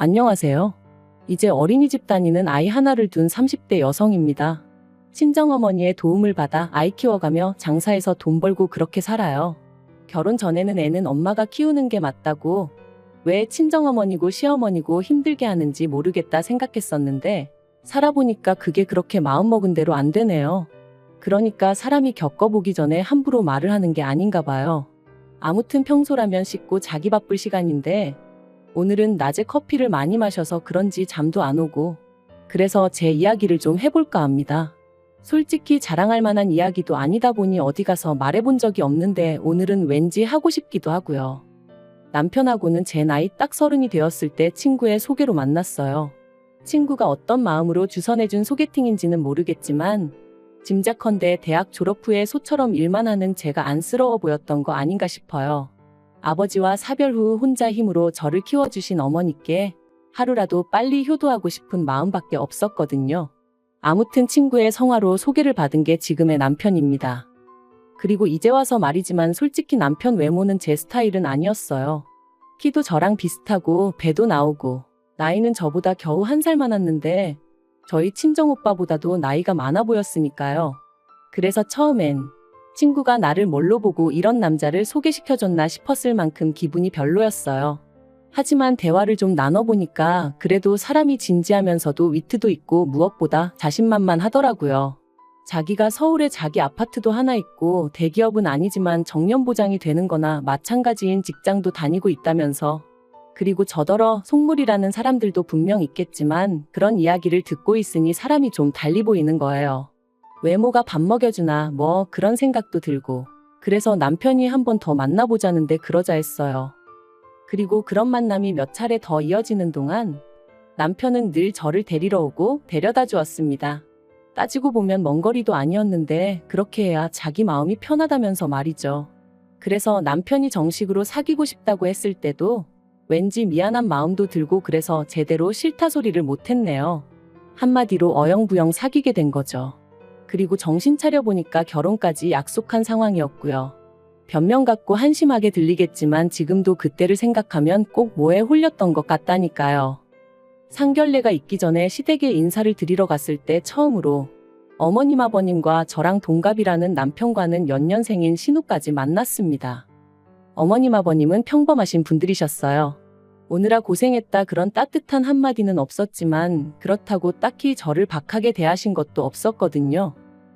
안녕하세요. 이제 어린이집 다니는 아이 하나를 둔 30대 여성입니다. 친정어머니의 도움을 받아 아이 키워가며 장사해서 돈 벌고 그렇게 살아요. 결혼 전에는 애는 엄마가 키우는 게 맞다고, 왜 친정어머니고 시어머니고 힘들게 하는지 모르겠다 생각했었는데 살아보니까 그게 그렇게 마음먹은 대로 안 되네요. 그러니까 사람이 겪어보기 전에 함부로 말을 하는 게 아닌가 봐요. 아무튼 평소라면 씻고 자기 바쁠 시간인데 오늘은 낮에 커피를 많이 마셔서 그런지 잠도 안 오고, 그래서 제 이야기를 좀 해볼까 합니다. 솔직히 자랑할 만한 이야기도 아니다 보니 어디 가서 말해본 적이 없는데 오늘은 왠지 하고 싶기도 하고요. 남편하고는 제 나이 딱 30이 되었을 때 친구의 소개로 만났어요. 친구가 어떤 마음으로 주선해준 소개팅인지는 모르겠지만 짐작컨대 대학 졸업 후에 소처럼 일만 하는 제가 안쓰러워 보였던 거 아닌가 싶어요. 아버지와 사별 후 혼자 힘으로 저를 키워주신 어머니께 하루라도 빨리 효도하고 싶은 마음밖에 없었거든요. 아무튼 친구의 성화로 소개를 받은 게 지금의 남편입니다. 그리고 이제 와서 말이지만 솔직히 남편 외모는 제 스타일은 아니었어요. 키도 저랑 비슷하고 배도 나오고 나이는 저보다 겨우 1살 많았는데 저희 친정오빠보다도 나이가 많아 보였으니까요. 그래서 처음엔 친구가 나를 뭘로 보고 이런 남자를 소개시켜줬나 싶었을 만큼 기분이 별로였어요. 하지만 대화를 좀 나눠보니까 그래도 사람이 진지하면서도 위트도 있고 무엇보다 자신만만하더라고요. 자기가 서울에 자기 아파트도 하나 있고 대기업은 아니지만 정년보장이 되는 거나 마찬가지인 직장도 다니고 있다면서, 그리고 저더러 속물이라는 사람들도 분명 있겠지만 그런 이야기를 듣고 있으니 사람이 좀 달리 보이는 거예요. 외모가 밥 먹여주나 뭐 그런 생각도 들고, 그래서 남편이 한 번 더 만나보자는데 그러자 했어요. 그리고 그런 만남이 몇 차례 더 이어지는 동안 남편은 늘 저를 데리러 오고 데려다 주었습니다. 따지고 보면 먼 거리도 아니었는데 그렇게 해야 자기 마음이 편하다면서 말이죠. 그래서 남편이 정식으로 사귀고 싶다고 했을 때도 왠지 미안한 마음도 들고 그래서 제대로 싫다 소리를 못했네요. 한마디로 어영부영 사귀게 된 거죠. 그리고 정신 차려보니까 결혼까지 약속한 상황이었고요. 변명 같고 한심하게 들리겠지만 지금도 그때를 생각하면 꼭 뭐에 홀렸던 것 같다니까요. 상견례가 있기 전에 시댁에 인사를 드리러 갔을 때 처음으로 어머님 아버님과 저랑 동갑이라는 남편과는 연년생인 신우까지 만났습니다. 어머님 아버님은 평범하신 분들이셨어요. 오느라 고생했다 그런 따뜻한 한마디는 없었지만 그렇다고 딱히 저를 박하게 대하신 것도 없었거든요.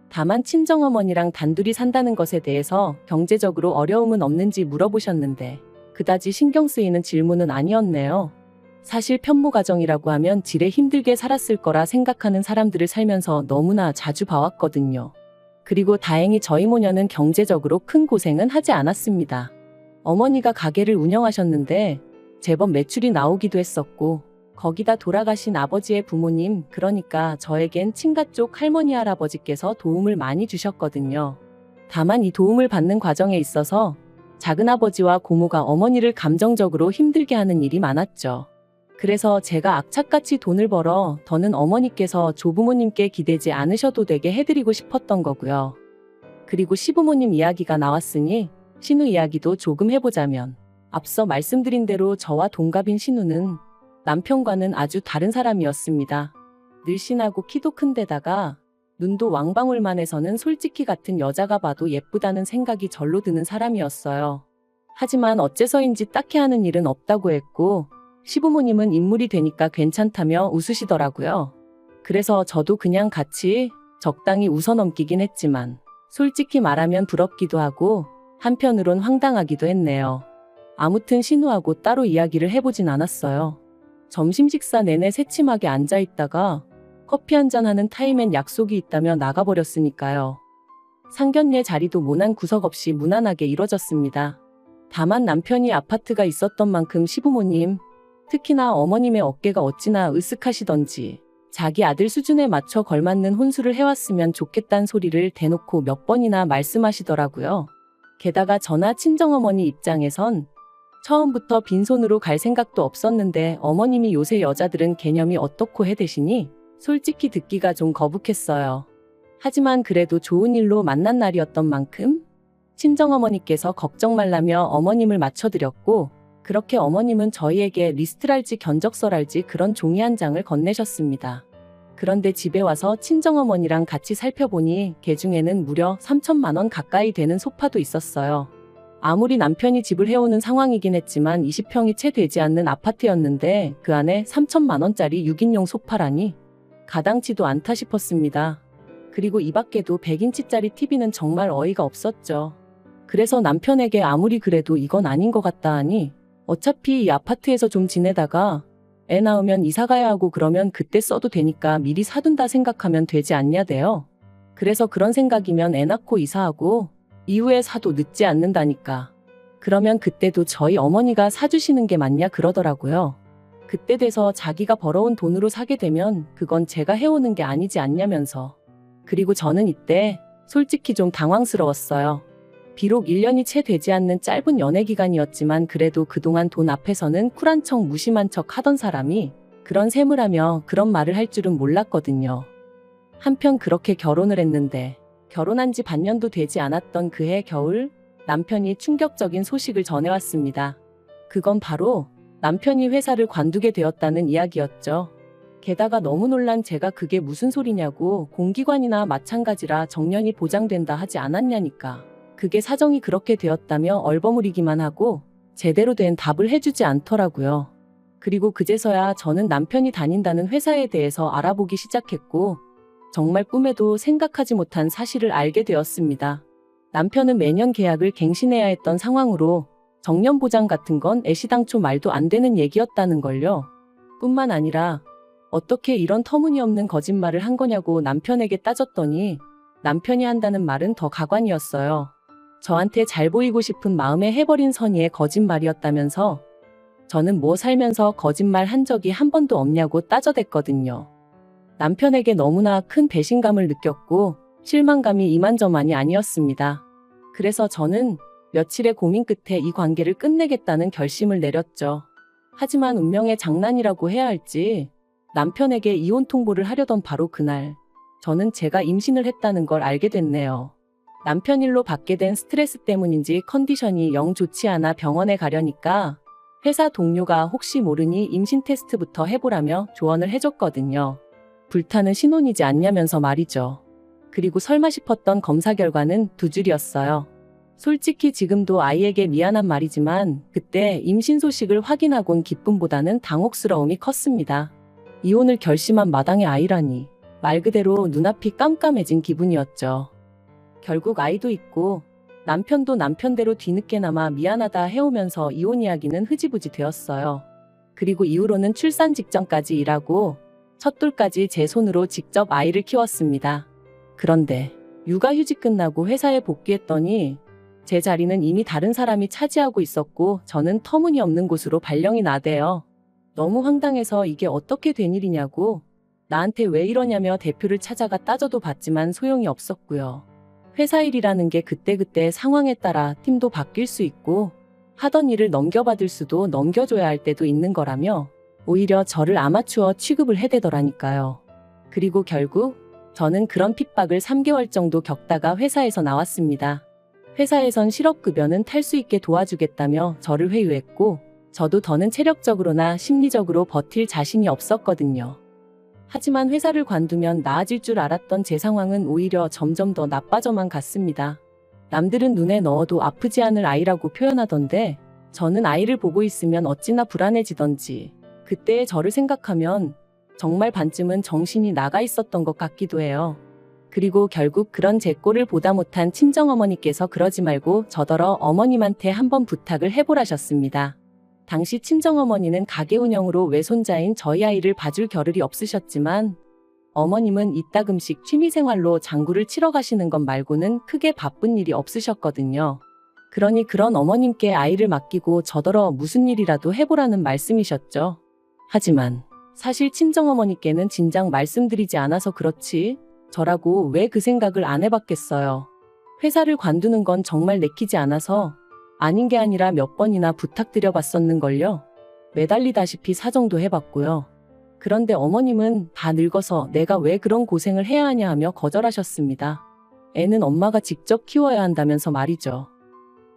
다만 친정어머니랑 단둘이 산다는 것에 대해서 경제적으로 어려움은 없는지 물어보셨는데 그다지 신경 쓰이는 질문은 아니었네요. 사실 편모가정이라고 하면 지레 힘들게 살았을 거라 생각하는 사람들을 살면서 너무나 자주 봐왔거든요. 그리고 다행히 저희 모녀는 경제적으로 큰 고생은 하지 않았습니다. 어머니가 가게를 운영하셨는데 제법 매출이 나오기도 했었고, 거기다 돌아가신 아버지의 부모님, 그러니까 저에겐 친가 쪽 할머니 할아버지께서 도움을 많이 주셨거든요. 다만 이 도움을 받는 과정에 있어서 작은아버지와 고모가 어머니를 감정적으로 힘들게 하는 일이 많았죠. 그래서 제가 악착같이 돈을 벌어 더는 어머니께서 조부모님께 기대지 않으셔도 되게 해드리고 싶었던 거고요. 그리고 시부모님 이야기가 나왔으니 신우 이야기도 조금 해보자면, 앞서 말씀드린 대로 저와 동갑인 신우는 남편과는 아주 다른 사람이었습니다. 늘씬하고 키도 큰 데다가 눈도 왕방울만해서는 솔직히 같은 여자가 봐도 예쁘다는 생각이 절로 드는 사람이었어요. 하지만 어째서인지 딱히 하는 일은 없다고 했고 시부모님은 인물이 되니까 괜찮다며 웃으시더라고요. 그래서 저도 그냥 같이 적당히 웃어넘기긴 했지만 솔직히 말하면 부럽기도 하고 한편으론 황당하기도 했네요. 아무튼 신우하고 따로 이야기를 해보진 않았어요. 점심 식사 내내 새침하게 앉아있다가 커피 한잔하는 타임엔 약속이 있다며 나가버렸으니까요. 상견례 자리도 모난 구석 없이 무난하게 이뤄졌습니다. 다만 남편이 아파트가 있었던 만큼 시부모님, 특히나 어머님의 어깨가 어찌나 으쓱하시던지 자기 아들 수준에 맞춰 걸맞는 혼수를 해왔으면 좋겠단 소리를 대놓고 몇 번이나 말씀하시더라고요. 게다가 저나 친정어머니 입장에선 처음부터 빈손으로 갈 생각도 없었는데 어머님이 요새 여자들은 개념이 어떻고 해대시니 솔직히 듣기가 좀 거북했어요. 하지만 그래도 좋은 일로 만난 날이었던 만큼 친정어머니께서 걱정 말라며 어머님을 맞춰드렸고, 그렇게 어머님은 저희에게 리스트랄지 견적서랄지 그런 종이 한 장을 건네셨습니다. 그런데 집에 와서 친정어머니랑 같이 살펴보니 그 중에는 무려 3천만 원 가까이 되는 소파도 있었어요. 아무리 남편이 집을 해오는 상황이긴 했지만 20평이 채 되지 않는 아파트였는데 그 안에 3천만 원짜리 6인용 소파라니 가당치도 않다 싶었습니다. 그리고 이 밖에도 100인치짜리 TV는 정말 어이가 없었죠. 그래서 남편에게 아무리 그래도 이건 아닌 것 같다 하니 어차피 이 아파트에서 좀 지내다가 애 낳으면 이사 가야 하고 그러면 그때 써도 되니까 미리 사둔다 생각하면 되지 않냐대요. 그래서 그런 생각이면 애 낳고 이사하고 이후에 사도 늦지 않는다니까. 그러면 그때도 저희 어머니가 사주시는 게 맞냐 그러더라고요. 그때 돼서 자기가 벌어온 돈으로 사게 되면 그건 제가 해오는 게 아니지 않냐면서. 그리고 저는 이때 솔직히 좀 당황스러웠어요. 비록 1년이 채 되지 않는 짧은 연애 기간이었지만 그래도 그동안 돈 앞에서는 쿨한 척 무심한 척 하던 사람이 그런 셈을 하며 그런 말을 할 줄은 몰랐거든요. 한편 그렇게 결혼을 했는데 결혼한 지 반년도 되지 않았던 그해 겨울 남편이 충격적인 소식을 전해왔습니다. 그건 바로 남편이 회사를 관두게 되었다는 이야기였죠. 게다가 너무 놀란 제가 그게 무슨 소리냐고 공기관이나 마찬가지라 정년이 보장된다 하지 않았냐니까. 그게 사정이 그렇게 되었다며 얼버무리기만 하고 제대로 된 답을 해주지 않더라고요. 그리고 그제서야 저는 남편이 다닌다는 회사에 대해서 알아보기 시작했고 정말 꿈에도 생각하지 못한 사실을 알게 되었습니다. 남편은 매년 계약을 갱신해야 했던 상황으로 정년 보장 같은 건 애시당초 말도 안 되는 얘기였다는 걸요. 뿐만 아니라 어떻게 이런 터무니없는 거짓말을 한 거냐고 남편에게 따졌더니 남편이 한다는 말은 더 가관이었어요. 저한테 잘 보이고 싶은 마음에 해버린 선의의 거짓말이었다면서 저는 뭐 살면서 거짓말 한 적이 한 번도 없냐고 따져댔거든요. 남편에게 너무나 큰 배신감을 느꼈고 실망감이 이만저만이 아니었습니다. 그래서 저는 며칠의 고민 끝에 이 관계를 끝내겠다는 결심을 내렸죠. 하지만 운명의 장난이라고 해야 할지 남편에게 이혼 통보를 하려던 바로 그날 저는 제가 임신을 했다는 걸 알게 됐네요. 남편 일로 받게 된 스트레스 때문인지 컨디션이 영 좋지 않아 병원에 가려니까 회사 동료가 혹시 모르니 임신 테스트부터 해보라며 조언을 해줬거든요. 불타는 신혼이지 않냐면서 말이죠. 그리고 설마 싶었던 검사 결과는 2줄이었어요. 솔직히 지금도 아이에게 미안한 말이지만 그때 임신 소식을 확인하곤 기쁨보다는 당혹스러움이 컸습니다. 이혼을 결심한 마당에 아이라니 말 그대로 눈앞이 깜깜해진 기분이었죠. 결국 아이도 있고 남편도 남편대로 뒤늦게나마 미안하다 해오면서 이혼 이야기는 흐지부지 되었어요. 그리고 이후로는 출산 직전까지 일하고 첫돌까지 제 손으로 직접 아이를 키웠습니다. 그런데 육아휴직 끝나고 회사에 복귀했더니 제 자리는 이미 다른 사람이 차지하고 있었고 저는 터무니없는 곳으로 발령이 나대요. 너무 황당해서 이게 어떻게 된 일이냐고 나한테 왜 이러냐며 대표를 찾아가 따져도 봤지만 소용이 없었고요. 회사 일이라는 게 그때그때 상황에 따라 팀도 바뀔 수 있고 하던 일을 넘겨받을 수도 넘겨줘야 할 때도 있는 거라며 오히려 저를 아마추어 취급을 해대더라니까요. 그리고 결국 저는 그런 핍박을 3개월 정도 겪다가 회사에서 나왔습니다. 회사에선 실업급여는 탈 수 있게 도와주겠다며 저를 회유했고 저도 더는 체력적으로나 심리적으로 버틸 자신이 없었거든요. 하지만 회사를 관두면 나아질 줄 알았던 제 상황은 오히려 점점 더 나빠져만 갔습니다. 남들은 눈에 넣어도 아프지 않을 아이라고 표현하던데 저는 아이를 보고 있으면 어찌나 불안해지던지 그때의 저를 생각하면 정말 반쯤은 정신이 나가 있었던 것 같기도 해요. 그리고 결국 그런 제 꼴을 보다 못한 친정어머니께서 그러지 말고 저더러 어머님한테 한번 부탁을 해보라셨습니다. 당시 친정어머니는 가게 운영으로 외손자인 저희 아이를 봐줄 겨를이 없으셨지만 어머님은 이따금씩 취미생활로 장구를 치러 가시는 것 말고는 크게 바쁜 일이 없으셨거든요. 그러니 그런 어머님께 아이를 맡기고 저더러 무슨 일이라도 해보라는 말씀이셨죠. 하지만 사실 친정어머니께는 진작 말씀드리지 않아서 그렇지 저라고 왜 그 생각을 안 해봤겠어요. 회사를 관두는 건 정말 내키지 않아서 아닌 게 아니라 몇 번이나 부탁드려봤었는걸요. 매달리다시피 사정도 해봤고요. 그런데 어머님은 다 늙어서 내가 왜 그런 고생을 해야 하냐 하며 거절하셨습니다. 애는 엄마가 직접 키워야 한다면서 말이죠.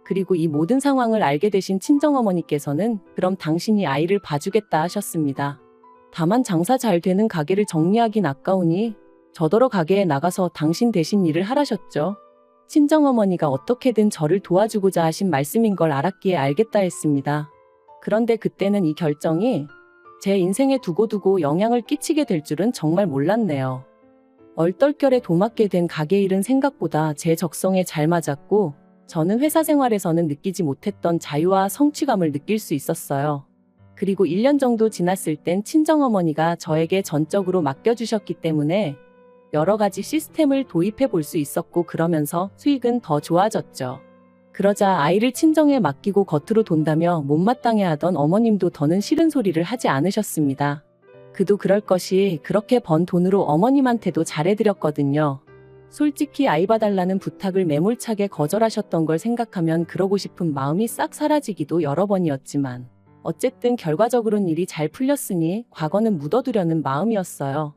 그리고 이 모든 상황을 알게 되신 친정어머니께서는 그럼 당신이 아이를 봐주겠다 하셨습니다. 다만 장사 잘 되는 가게를 정리하긴 아까우니 저더러 가게에 나가서 당신 대신 일을 하라셨죠. 친정어머니가 어떻게든 저를 도와주고자 하신 말씀인 걸 알았기에 알겠다 했습니다. 그런데 그때는 이 결정이 제 인생에 두고두고 영향을 끼치게 될 줄은 정말 몰랐네요. 얼떨결에 도맡게 된 가게 일은 생각보다 제 적성에 잘 맞았고 저는 회사 생활에서는 느끼지 못했던 자유와 성취감을 느낄 수 있었어요. 그리고 1년 정도 지났을 땐 친정어머니가 저에게 전적으로 맡겨주셨기 때문에 여러 가지 시스템을 도입해 볼 수 있었고 그러면서 수익은 더 좋아졌죠. 그러자 아이를 친정에 맡기고 겉으로 돈다며 못마땅해 하던 어머님도 더는 싫은 소리를 하지 않으셨습니다. 그도 그럴 것이 그렇게 번 돈으로 어머님한테도 잘해드렸거든요. 솔직히 아이 봐달라는 부탁을 매몰차게 거절하셨던 걸 생각하면 그러고 싶은 마음이 싹 사라지기도 여러 번이었지만 어쨌든 결과적으로는 일이 잘 풀렸으니 과거는 묻어두려는 마음이었어요.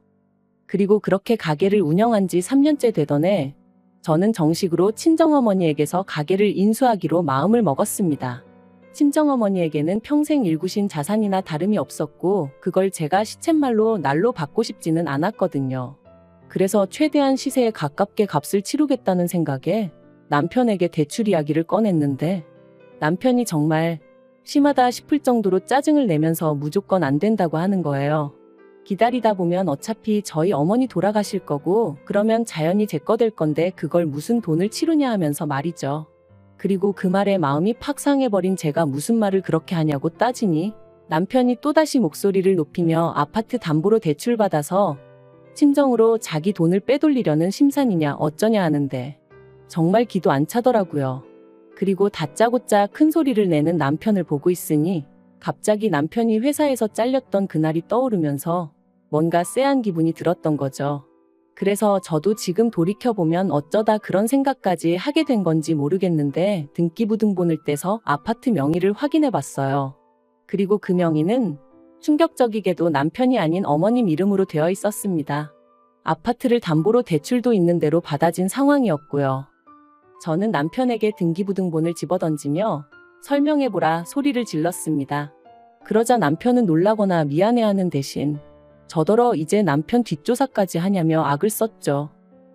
그리고 그렇게 가게를 운영한 지 3년째 되던 해 저는 정식으로 친정어머니에게서 가게를 인수하기로 마음을 먹었습니다. 친정어머니에게는 평생 일구신 자산이나 다름이 없었고 그걸 제가 시쳇말로 날로 받고 싶지는 않았거든요. 그래서 최대한 시세에 가깝게 값을 치르겠다는 생각에 남편에게 대출 이야기를 꺼냈는데 남편이 정말 심하다 싶을 정도로 짜증을 내면서 무조건 안 된다고 하는 거예요. 기다리다 보면 어차피 저희 어머니 돌아가실 거고 그러면 자연히 제 거 될 건데 그걸 무슨 돈을 치르냐 하면서 말이죠. 그리고 그 말에 마음이 팍 상해버린 제가 무슨 말을 그렇게 하냐고 따지니 남편이 또다시 목소리를 높이며 아파트 담보로 대출받아서 친정으로 자기 돈을 빼돌리려는 심산이냐 어쩌냐 하는데 정말 기도 안 차더라고요. 그리고 다짜고짜 큰 소리를 내는 남편을 보고 있으니 갑자기 남편이 회사에서 잘렸던 그날이 떠오르면서 뭔가 쎄한 기분이 들었던 거죠. 그래서 저도 지금 돌이켜보면 어쩌다 그런 생각까지 하게 된 건지 모르겠는데 등기부등본을 떼서 아파트 명의를 확인해봤어요. 그리고 그 명의는 충격적이게도 남편이 아닌 어머님 이름으로 되어 있었습니다. 아파트를 담보로 대출도 있는 대로 받아진 상황이었고요. 저는 남편에게 등기부등본을 집어던지며 설명해보라 소리를 질렀습니다. 그러자 남편은 놀라거나 미안해하는 대신 저더러 이제 남편 뒷조사까지 하냐며 악을 썼죠.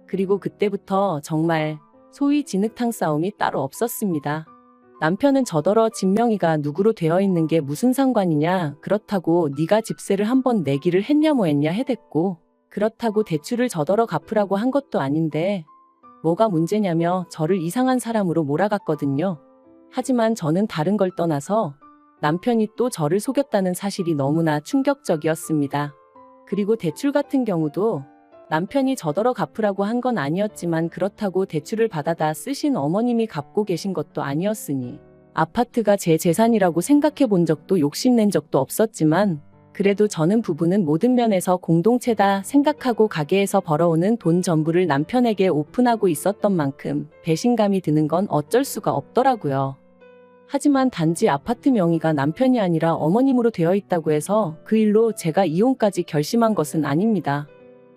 그리고 그때부터 정말 소위 진흙탕 싸움이 따로 없었습니다. 남편은 저더러 집 명의가 누구로 되어 있는 게 무슨 상관이냐, 그렇다고 네가 집세를 한번 내기를 했냐 뭐 했냐 해댔고 그렇다고 대출을 저더러 갚으라고 한 것도 아닌데 뭐가 문제냐며 저를 이상한 사람으로 몰아갔거든요. 하지만 저는 다른 걸 떠나서 남편이 또 저를 속였다는 사실이 너무나 충격적이었습니다. 그리고 대출 같은 경우도 남편이 저더러 갚으라고 한 건 아니었지만 그렇다고 대출을 받아다 쓰신 어머님이 갚고 계신 것도 아니었으니 아파트가 제 재산이라고 생각해 본 적도 욕심낸 적도 없었지만 그래도 저는 부부는 모든 면에서 공동체다 생각하고 가게에서 벌어오는 돈 전부를 남편에게 오픈하고 있었던 만큼 배신감이 드는 건 어쩔 수가 없더라고요. 하지만 단지 아파트 명의가 남편이 아니라 어머님으로 되어 있다고 해서 그 일로 제가 이혼까지 결심한 것은 아닙니다.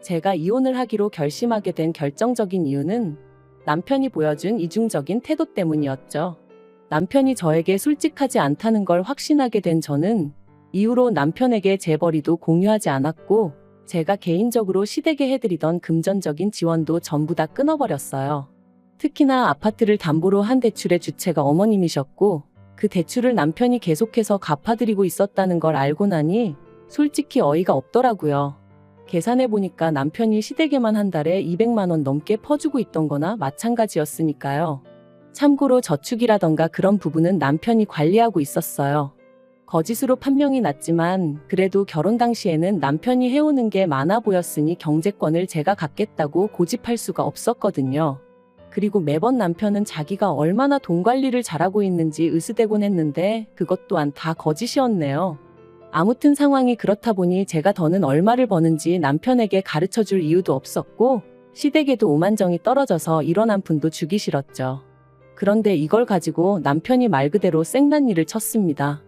제가 이혼을 하기로 결심하게 된 결정적인 이유는 남편이 보여준 이중적인 태도 때문이었죠. 남편이 저에게 솔직하지 않다는 걸 확신하게 된 저는 이후로 남편에게 재벌이도 공유하지 않았고 제가 개인적으로 시댁에 해드리던 금전적인 지원도 전부 다 끊어버렸어요. 특히나 아파트를 담보로 한 대출의 주체가 어머님이셨고 그 대출을 남편이 계속해서 갚아드리고 있었다는 걸 알고 나니 솔직히 어이가 없더라고요. 계산해보니까 남편이 시댁에만 한 달에 200만 원 넘게 퍼주고 있던 거나 마찬가지였으니까요. 참고로 저축이라던가 그런 부분은 남편이 관리하고 있었어요. 거짓으로 판명이 났지만 그래도 결혼 당시에는 남편이 해오는 게 많아 보였으니 경제권을 제가 갖겠다고 고집할 수가 없었거든요. 그리고 매번 남편은 자기가 얼마나 돈 관리를 잘하고 있는지 으스대곤 했는데 그것 또한 다 거짓이었네요. 아무튼 상황이 그렇다 보니 제가 더는 얼마를 버는지 남편에게 가르쳐줄 이유도 없었고 시댁에도 오만정이 떨어져서 이런 한 푼도 주기 싫었죠. 그런데 이걸 가지고 남편이 말 그대로 생난리를 쳤습니다.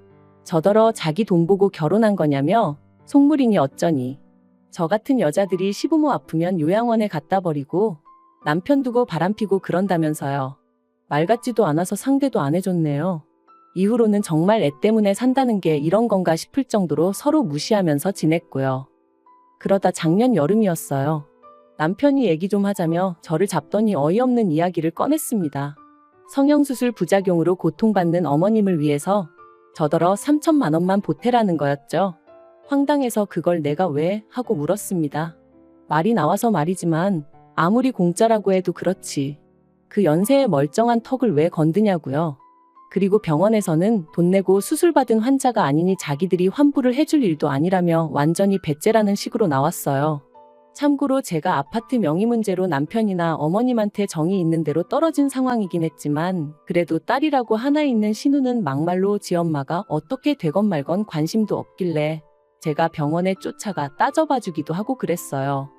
저더러 자기 돈 보고 결혼한 거냐며 속물이니 어쩌니. 저 같은 여자들이 시부모 아프면 요양원에 갖다 버리고 남편 두고 바람피고 그런다면서요. 말 같지도 않아서 상대도 안 해줬네요. 이후로는 정말 애 때문에 산다는 게 이런 건가 싶을 정도로 서로 무시하면서 지냈고요. 그러다 작년 여름이었어요. 남편이 얘기 좀 하자며 저를 잡더니 어이없는 이야기를 꺼냈습니다. 성형수술 부작용으로 고통받는 어머님을 위해서 저더러 3천만 원만 보태라는 거였죠. 황당해서 그걸 내가 왜? 하고 물었습니다. 말이 나와서 말이지만 아무리 공짜라고 해도 그렇지. 그 연세에 멀쩡한 턱을 왜 건드냐고요. 그리고 병원에서는 돈 내고 수술받은 환자가 아니니 자기들이 환불을 해줄 일도 아니라며 완전히 배째라는 식으로 나왔어요. 참고로 제가 아파트 명의 문제로 남편이나 어머님한테 정이 있는 대로 떨어진 상황이긴 했지만 그래도 딸이라고 하나 있는 신우는 막말로 지엄마가 어떻게 되건 말건 관심도 없길래 제가 병원에 쫓아가 따져봐주기도 하고 그랬어요.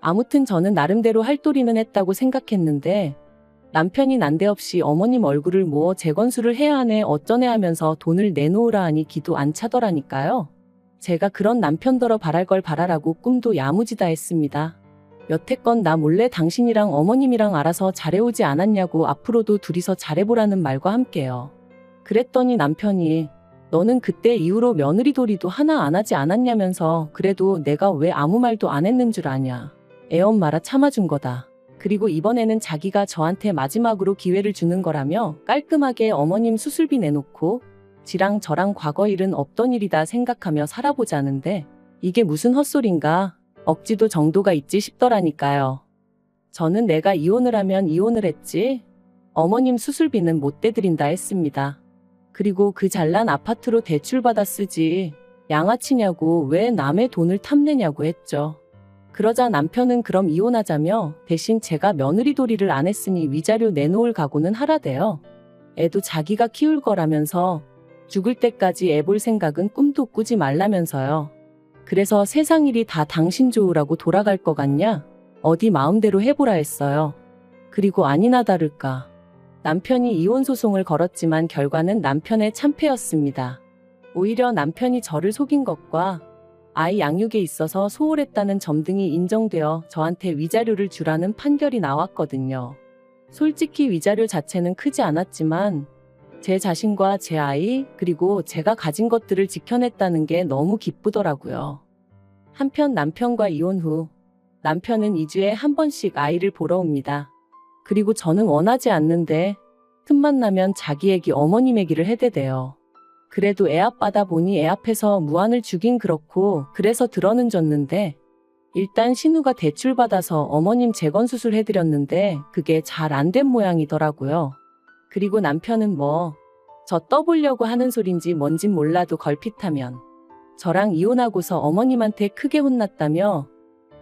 아무튼 저는 나름대로 할도리는 했다고 생각했는데 남편이 난데없이 어머님 얼굴을 모어 재건수를 해야 하네 어쩌네 하면서 돈을 내놓으라 하니 기도 안 차더라니까요. 제가 그런 남편더러 바랄 걸 바라라고 꿈도 야무지다 했습니다. 여태껏 나 몰래 당신이랑 어머님이랑 알아서 잘해오지 않았냐고 앞으로도 둘이서 잘해보라는 말과 함께요. 그랬더니 남편이 너는 그때 이후로 며느리 도리도 하나 안 하지 않았냐면서 그래도 내가 왜 아무 말도 안 했는 줄 아냐. 애엄마라 참아준 거다. 그리고 이번에는 자기가 저한테 마지막으로 기회를 주는 거라며 깔끔하게 어머님 수술비 내놓고 지랑 저랑 과거 일은 없던 일이다 생각하며 살아보자는데 이게 무슨 헛소린가 억지도 정도가 있지 싶더라니까요. 저는 내가 이혼을 하면 이혼을 했지 어머님 수술비는 못 대드린다 했습니다. 그리고 그 잘난 아파트로 대출받아 쓰지 양아치냐고 왜 남의 돈을 탐내냐고 했죠. 그러자 남편은 그럼 이혼하자며 대신 제가 며느리 도리를 안 했으니 위자료 내놓을 각오는 하라대요. 애도 자기가 키울 거라면서 죽을 때까지 애 볼 생각은 꿈도 꾸지 말라면서요. 그래서 세상 일이 다 당신 좋으라고 돌아갈 것 같냐? 어디 마음대로 해보라 했어요. 그리고 아니나 다를까. 남편이 이혼 소송을 걸었지만 결과는 남편의 참패였습니다. 오히려 남편이 저를 속인 것과 아이 양육에 있어서 소홀했다는 점 등이 인정되어 저한테 위자료를 주라는 판결이 나왔거든요. 솔직히 위자료 자체는 크지 않았지만 제 자신과 제 아이 그리고 제가 가진 것들을 지켜냈다는 게 너무 기쁘더라고요. 한편 남편과 이혼 후 남편은 2주에 한 번씩 아이를 보러 옵니다. 그리고 저는 원하지 않는데 틈만 나면 자기 애기 어머님 애기를 해대대요. 그래도 애 아빠다 보니 애 앞에서 무안을 주긴 그렇고 그래서 들어는 줬는데 일단 신우가 대출받아서 어머님 재건수술 해드렸는데 그게 잘 안 된 모양이더라고요. 그리고 남편은 저 떠보려고 하는 소린지 뭔진 몰라도 걸핏하면 저랑 이혼하고서 어머님한테 크게 혼났다며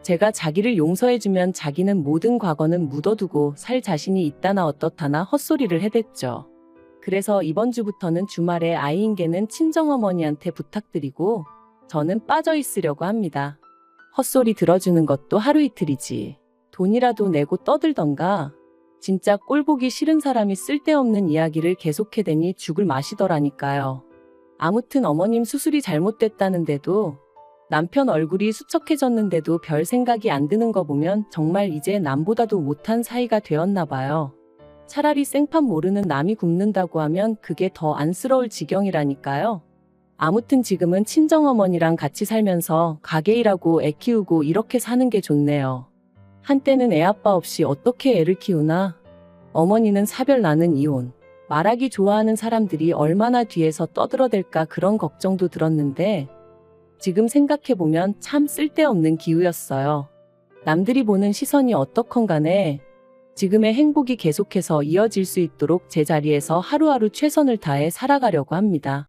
제가 자기를 용서해주면 자기는 모든 과거는 묻어두고 살 자신이 있다나 어떻다나 헛소리를 해댔죠. 그래서 이번 주부터는 주말에 아이인계는 친정어머니한테 부탁드리고 저는 빠져있으려고 합니다. 헛소리 들어주는 것도 하루 이틀이지. 돈이라도 내고 떠들던가. 진짜 꼴보기 싫은 사람이 쓸데없는 이야기를 계속해대니 죽을 맛이더라니까요. 아무튼 어머님 수술이 잘못됐다는데도 남편 얼굴이 수척해졌는데도 별 생각이 안 드는 거 보면 정말 이제 남보다도 못한 사이가 되었나 봐요. 차라리 생판 모르는 남이 굶는다고 하면 그게 더 안쓰러울 지경이라니까요. 아무튼 지금은 친정어머니랑 같이 살면서 가게 일하고 애 키우고 이렇게 사는 게 좋네요. 한때는 애 아빠 없이 어떻게 애를 키우나? 어머니는 사별 나는 이혼. 말하기 좋아하는 사람들이 얼마나 뒤에서 떠들어댈까 그런 걱정도 들었는데 지금 생각해보면 참 쓸데없는 기우였어요. 남들이 보는 시선이 어떻건 간에 지금의 행복이 계속해서 이어질 수 있도록 제자리에서 하루하루 최선을 다해 살아가려고 합니다.